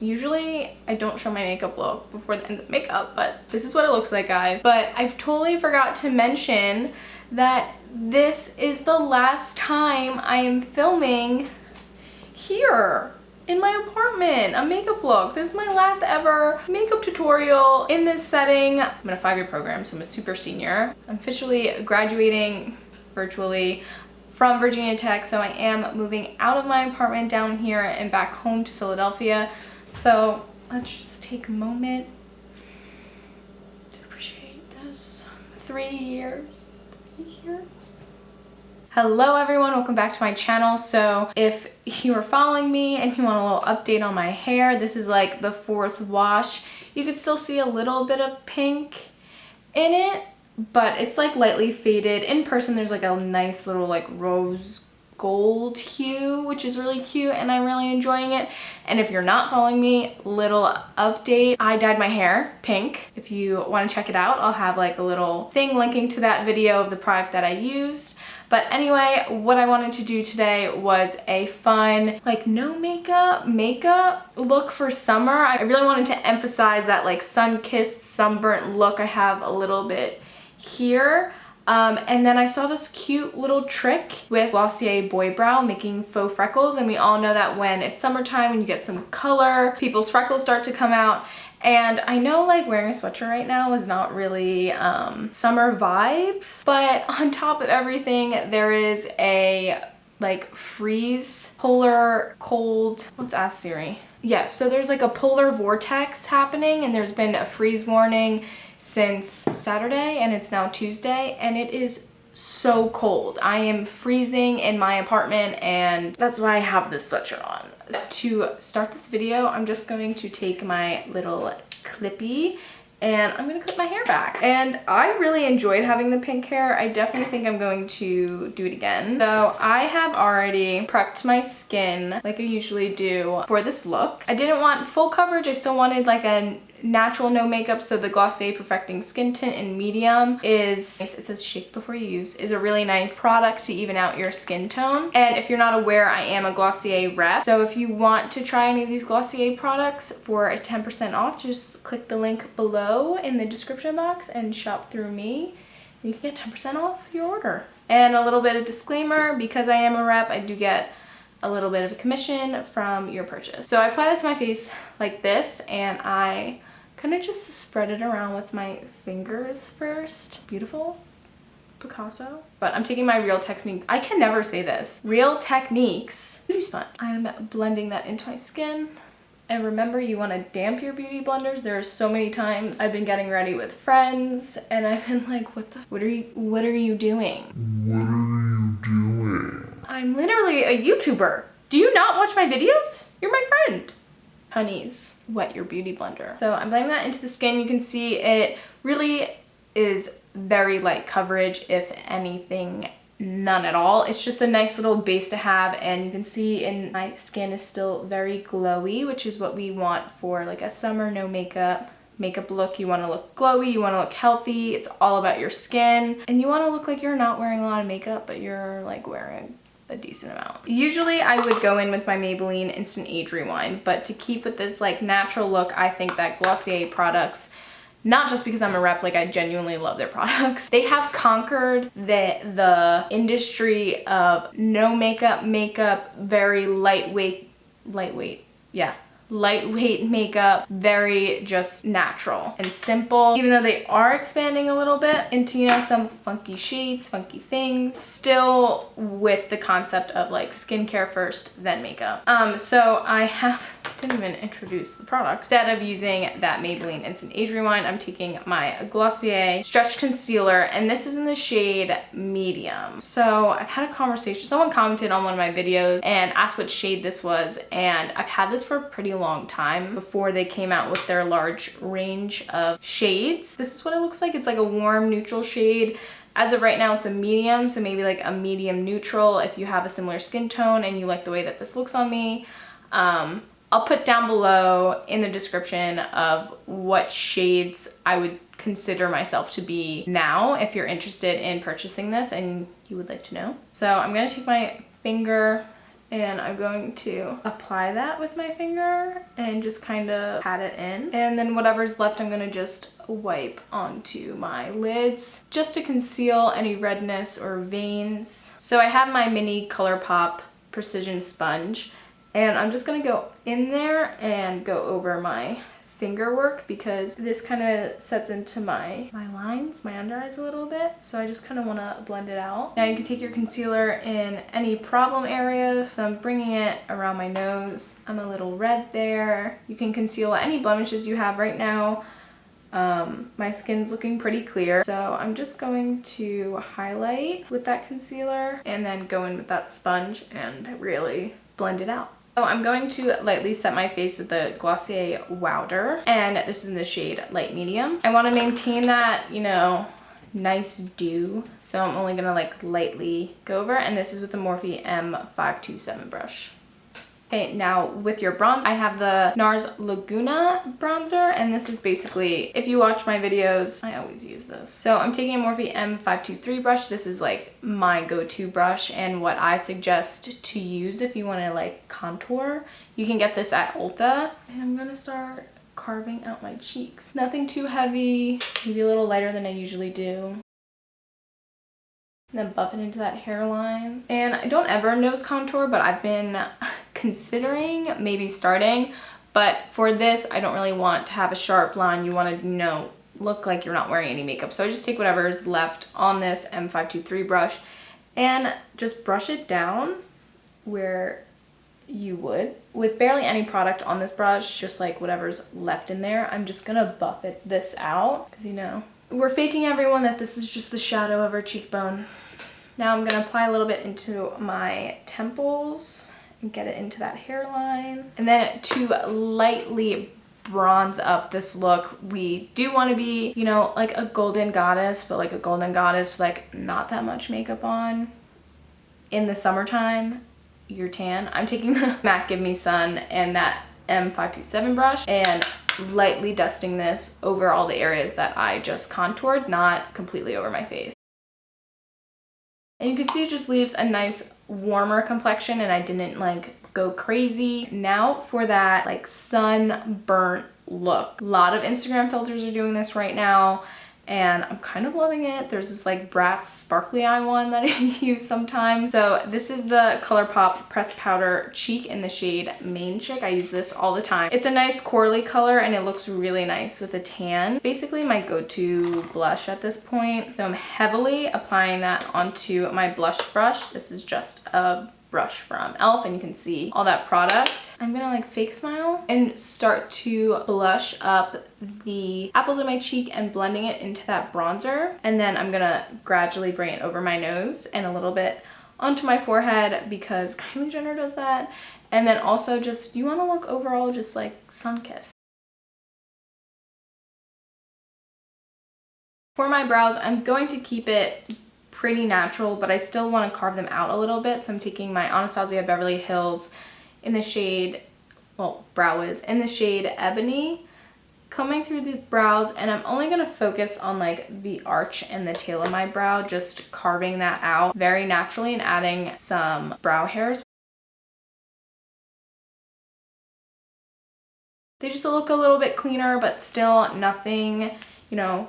Usually I don't show my makeup look before the end of makeup, but this is what it looks like, guys. But I totally forgot to mention that this is the last time I am filming here in my apartment, a makeup look. This is my last ever makeup tutorial in this setting. I'm in a 5-year program, so I'm a super senior. I'm officially graduating virtually from Virginia Tech, so I am moving out of my apartment down here and back home to Philadelphia. So let's just take a moment to appreciate those 3 years. Hello everyone, welcome back to my channel. So if you are following me and you want a little update on my hair, this is like the 4th wash. You can still see a little bit of pink in it, but it's like lightly faded. In person there's like a nice little like rose gold hue, which is really cute and I'm really enjoying it. And if you're not following me, little update, I dyed my hair pink. If you want to check it out, I'll have like a little thing linking to that video of the product that I used. But anyway, what I wanted to do today was a fun, like no makeup look for summer. I really wanted to emphasize that like sun-kissed, sunburnt look I have a little bit here. And then I saw this cute little trick with Glossier Boy Brow making faux freckles, and we all know that when it's summertime and you get some color, people's freckles start to come out. And I know like wearing a sweatshirt right now is not really summer vibes, but on top of everything there is a like freeze polar cold, let's ask Siri. Yeah, so there's like a polar vortex happening and there's been a freeze warning since Saturday and it's now Tuesday and it is so cold. I am freezing in my apartment and that's why I have this sweatshirt on. To start this video, I'm just going to take my little clippy and I'm gonna clip my hair back. And I really enjoyed having the pink hair. I definitely think I'm going to do it again. So I have already prepped my skin like I usually do for this look. I didn't want full coverage. I still wanted like a natural no makeup, so the Glossier Perfecting Skin Tint in medium is, it says shake before you use, is a really nice product to even out your skin tone. And if you're not aware, I am a Glossier rep, so if you want to try any of these Glossier products for a 10% off, just click the link below in the description box and shop through me. You can get 10% off your order. And a little bit of disclaimer, because I am a rep, I do get a little bit of a commission from your purchase. So I apply this to my face like this and I kind of just spread it around with my fingers first. Beautiful. Picasso. But I'm taking my Real Techniques, I can never say this, Real Techniques beauty sponge. I'm blending that into my skin. And remember, you want to damp your beauty blenders. There are so many times I've been getting ready with friends and I've been like, what are you doing? What are you doing? I'm literally a YouTuber. Do you not watch my videos? You're my friend. Honeys, wet your beauty blender. So I'm blending that into the skin. You can see it really is very light coverage, if anything, none at all. It's just a nice little base to have, and you can see in my skin is still very glowy, which is what we want for like a summer no makeup look. You want to look glowy, you want to look healthy. It's all about your skin, and you want to look like you're not wearing a lot of makeup, but you're like wearing a decent amount. Usually I would go in with my Maybelline Instant Age Rewind, but to keep with this like natural look, I think that Glossier products, not just because I'm a rep, like I genuinely love their products, they have conquered the industry of no makeup, very lightweight makeup, very just natural and simple. Even though they are expanding a little bit into, you know, some funky shades, funky things, still with the concept of like skincare first, then makeup. So I didn't even introduce the product. Instead of using that Maybelline Instant Age Rewind, I'm taking my Glossier Stretch Concealer, and this is in the shade medium. So I've had a conversation, someone commented on one of my videos and asked what shade this was, and I've had this for a pretty long time before they came out with their large range of shades. This is what it looks like. It's like a warm neutral shade. As of right now, it's a medium, so maybe like a medium neutral if you have a similar skin tone and you like the way that this looks on me. I'll put down below in the description of what shades I would consider myself to be now if you're interested in purchasing this and you would like to know. So I'm gonna take my finger And I'm going to apply that with my finger and just kind of pat it in. And then whatever's left, I'm going to just wipe onto my lids just to conceal any redness or veins. So I have my mini ColourPop precision sponge, and I'm just going to go in there and go over my finger work because this kind of sets into my lines, my under eyes a little bit. So I just kind of want to blend it out. Now you can take your concealer in any problem areas. So I'm bringing it around my nose. I'm a little red there. You can conceal any blemishes you have right now. My skin's looking pretty clear. So I'm just going to highlight with that concealer and then go in with that sponge and really blend it out. So I'm going to lightly set my face with the Glossier Wowder, and this is in the shade Light Medium. I want to maintain that, you know, nice dew, so I'm only gonna like lightly go over, and this is with the Morphe M527 brush. Okay, now with your bronzer, I have the Nars Laguna bronzer, and this is basically, if you watch my videos, I always use this. So I'm taking a Morphe M523 brush. This is like my go-to brush and what I suggest to use if you want to like contour. You can get this at Ulta. And I'm gonna start carving out my cheeks. Nothing too heavy, maybe a little lighter than I usually do. And then buff it into that hairline. And I don't ever nose contour, but I've been considering maybe starting. But for this, I don't really want to have a sharp line. You want to, you know, look like you're not wearing any makeup. So I just take whatever is left on this M523 brush and just brush it down where you would. With barely any product on this brush, just like whatever's left in there, I'm just gonna buff this out because, you know, we're faking everyone that this is just the shadow of our cheekbone. Now I'm gonna apply a little bit into my temples and get it into that hairline. And then to lightly bronze up this look, we do want to be, you know, like a golden goddess, but like a golden goddess with like not that much makeup on. In the summertime, you're tan. I'm taking the MAC Give Me Sun and that M527 brush and lightly dusting this over all the areas that I just contoured, not completely over my face. And you can see it just leaves a nice warmer complexion, and I didn't like go crazy. Now for that like sunburnt look. A lot of Instagram filters are doing this right now, and I'm kind of loving it. There's this like Bratz sparkly eye one that I use sometimes. So this is the ColourPop Pressed Powder Cheek in the shade Main Chick. I use this all the time. It's a nice corally color and it looks really nice with a tan. Basically my go-to blush at this point. So I'm heavily applying that onto my blush brush. This is just a brush from e.l.f. and you can see all that product. I'm gonna like fake smile and start to blush up the apples of my cheek and blending it into that bronzer. And then I'm gonna gradually bring it over my nose and a little bit onto my forehead because Kylie Jenner does that. And then also just, you wanna look overall just like sun-kissed. For my brows, I'm going to keep it pretty natural, but I still want to carve them out a little bit. So I'm taking my Anastasia Beverly Hills in the shade, well, Brow Wiz, in the shade Ebony, combing through the brows, and I'm only going to focus on like the arch and the tail of my brow, just carving that out very naturally and adding some brow hairs. They just look a little bit cleaner, but still nothing, you know.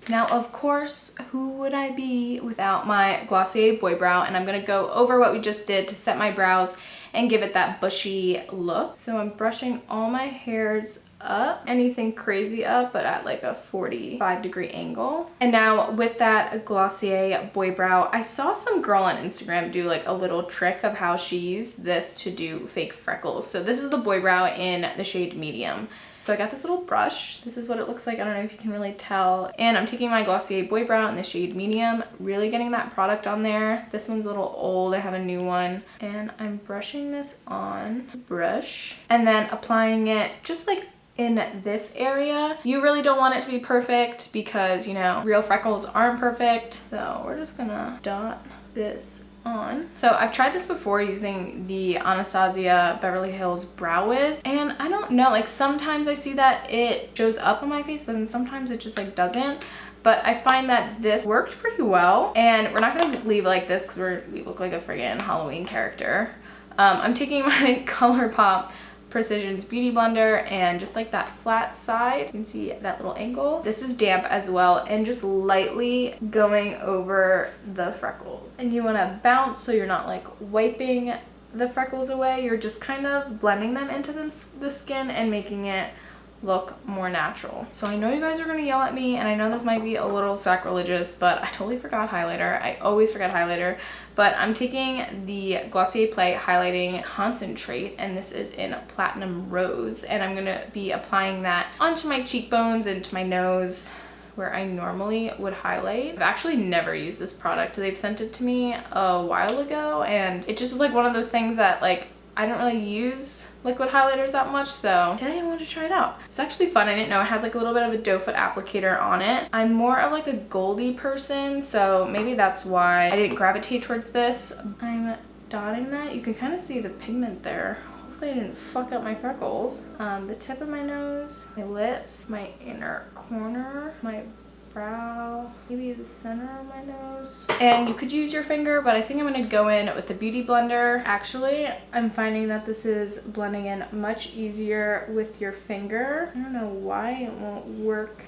Now, of course, who would I be without my Glossier Boy Brow? And I'm going to go over what we just did to set my brows and give it that bushy look. So I'm brushing all my hairs up, anything crazy up, but at like a 45-degree angle. And now with that Glossier Boy Brow, I saw some girl on Instagram do like a little trick of how she used this to do fake freckles. So this is the Boy Brow in the shade Medium. So I got this little brush. This is what it looks like. I don't know if you can really tell. And I'm taking my Glossier Boy Brow in the shade Medium, really getting that product on there. This one's a little old. I have a new one. And I'm brushing this on the brush and then applying it just like in this area. You really don't want it to be perfect because, you know, real freckles aren't perfect. So we're just gonna dot this on. So I've tried this before using the Anastasia Beverly Hills Brow Wiz, and I don't know, like sometimes I see that it shows up on my face, but then sometimes it just like doesn't. But I find that this works pretty well, and we're not gonna leave it like this because we look like a friggin' Halloween character. I'm taking my ColourPop Precision's Beauty Blender and just like that flat side, you can see that little angle. This is damp as well, and just lightly going over the freckles. And you want to bounce so you're not like wiping the freckles away, you're just kind of blending them into the skin and making it look more natural. So I know you guys are gonna yell at me, and I know this might be a little sacrilegious, but I totally forgot highlighter. I always forget highlighter, but I'm taking the Glossier Play Highlighting Concentrate, and this is in Platinum Rose, and I'm gonna be applying that onto my cheekbones and to my nose where I normally would highlight. I've actually never used this product. They've sent it to me a while ago, and it just was like one of those things that like I don't really use liquid highlighters that much, so today I wanted to try it out. It's actually fun. I didn't know it has like a little bit of a doe foot applicator on it. I'm more of like a goldy person, so maybe that's why I didn't gravitate towards this. I'm dotting that. You can kind of see the pigment there. Hopefully I didn't fuck up my freckles. The tip of my nose, my lips, my inner corner, my brow, maybe the center of my nose. And you could use your finger, but I think I'm going to go in with the Beauty Blender. Actually, I'm finding that this is blending in much easier with your finger. I don't know why it won't work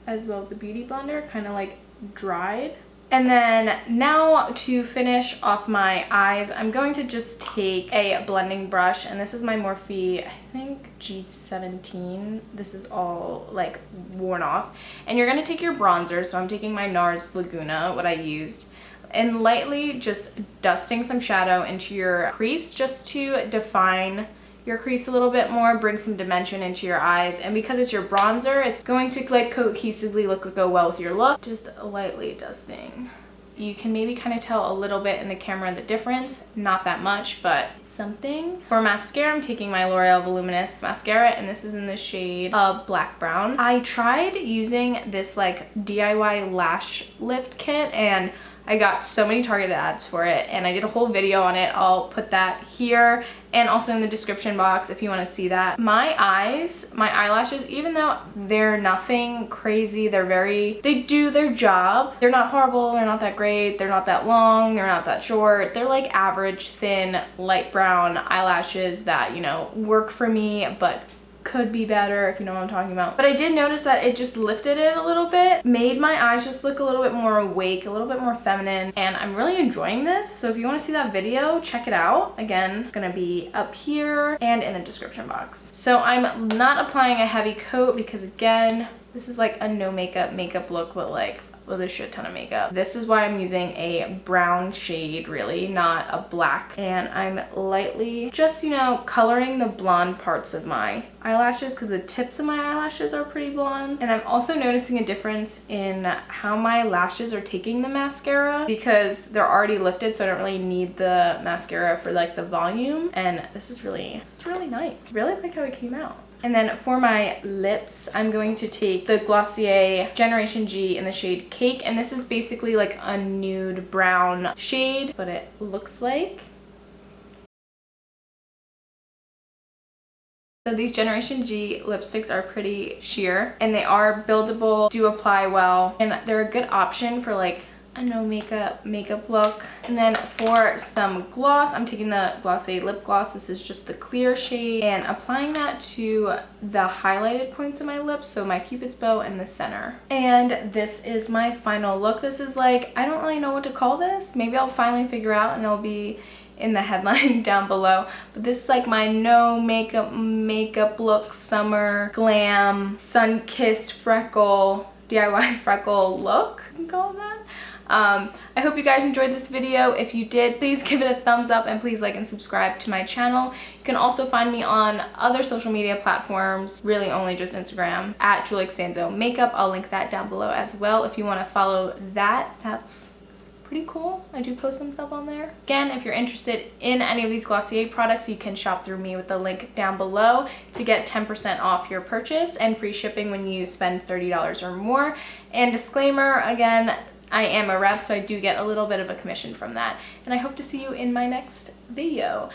as well with the Beauty Blender, kind of like dried. And then now to finish off my eyes, I'm going to just take a blending brush, and this is my Morphe, I think G17. This is all like worn off. And you're going to take your bronzer, so I'm taking my Nars Laguna, what I used, and lightly just dusting some shadow into your crease just to define your crease a little bit more, bring some dimension into your eyes. And because it's your bronzer, it's going to like cohesively go well with your look. Just lightly dusting. You can maybe kind of tell a little bit in the camera the difference, not that much, but something. For mascara, I'm taking my L'Oreal Voluminous mascara, and this is in the shade Black Brown. I tried using this like DIY lash lift kit, and I got so many targeted ads for it, and I did a whole video on it. I'll put that here and also in the description box if you want to see that. My eyes, my eyelashes, even though they're nothing crazy, they do their job. They're not horrible, they're not that great, they're not that long, they're not that short. They're like average, thin, light brown eyelashes that, you know, work for me, but could be better, if you know what I'm talking about. But I did notice that it just lifted it a little bit, made my eyes just look a little bit more awake, a little bit more feminine, and I'm really enjoying this. So if you want to see that video, check it out. Again, it's gonna be up here and in the description box. So I'm not applying a heavy coat because again, this is like a no makeup look, but like with a shit ton of makeup. This is why I'm using a brown shade, really, not a black. And I'm lightly just, you know, coloring the blonde parts of my eyelashes because the tips of my eyelashes are pretty blonde. And I'm also noticing a difference in how my lashes are taking the mascara because they're already lifted, so I don't really need the mascara for like the volume. And this is really nice. Really like how it came out. And then for my lips, I'm going to take the Glossier Generation G in the shade Cake. And this is basically like a nude brown shade. That's what it looks like. So these Generation G lipsticks are pretty sheer and they are buildable, do apply well, and they're a good option for like a no makeup look. And then for some gloss, I'm taking the Glossier lip gloss. This is just the clear shade, and applying that to the highlighted points of my lips, so my cupid's bow and the center. And this is my final look. This is like, I don't really know what to call this. Maybe I'll finally figure out and it'll be in the headline down below. But this is like my no makeup look, summer glam, sun-kissed freckle, DIY freckle look, you can call it that. I hope you guys enjoyed this video. If you did, please give it a thumbs up and please like and subscribe to my channel. You can also find me on other social media platforms, really only just Instagram, at Julie Xanzo Makeup. I'll link that down below as well if you want to follow that. That's pretty cool. I do post some stuff on there. Again, if you're interested in any of these Glossier products, you can shop through me with the link down below to get 10% off your purchase and free shipping when you spend $30 or more. And disclaimer, again, I am a rep, so I do get a little bit of a commission from that. And I hope to see you in my next video.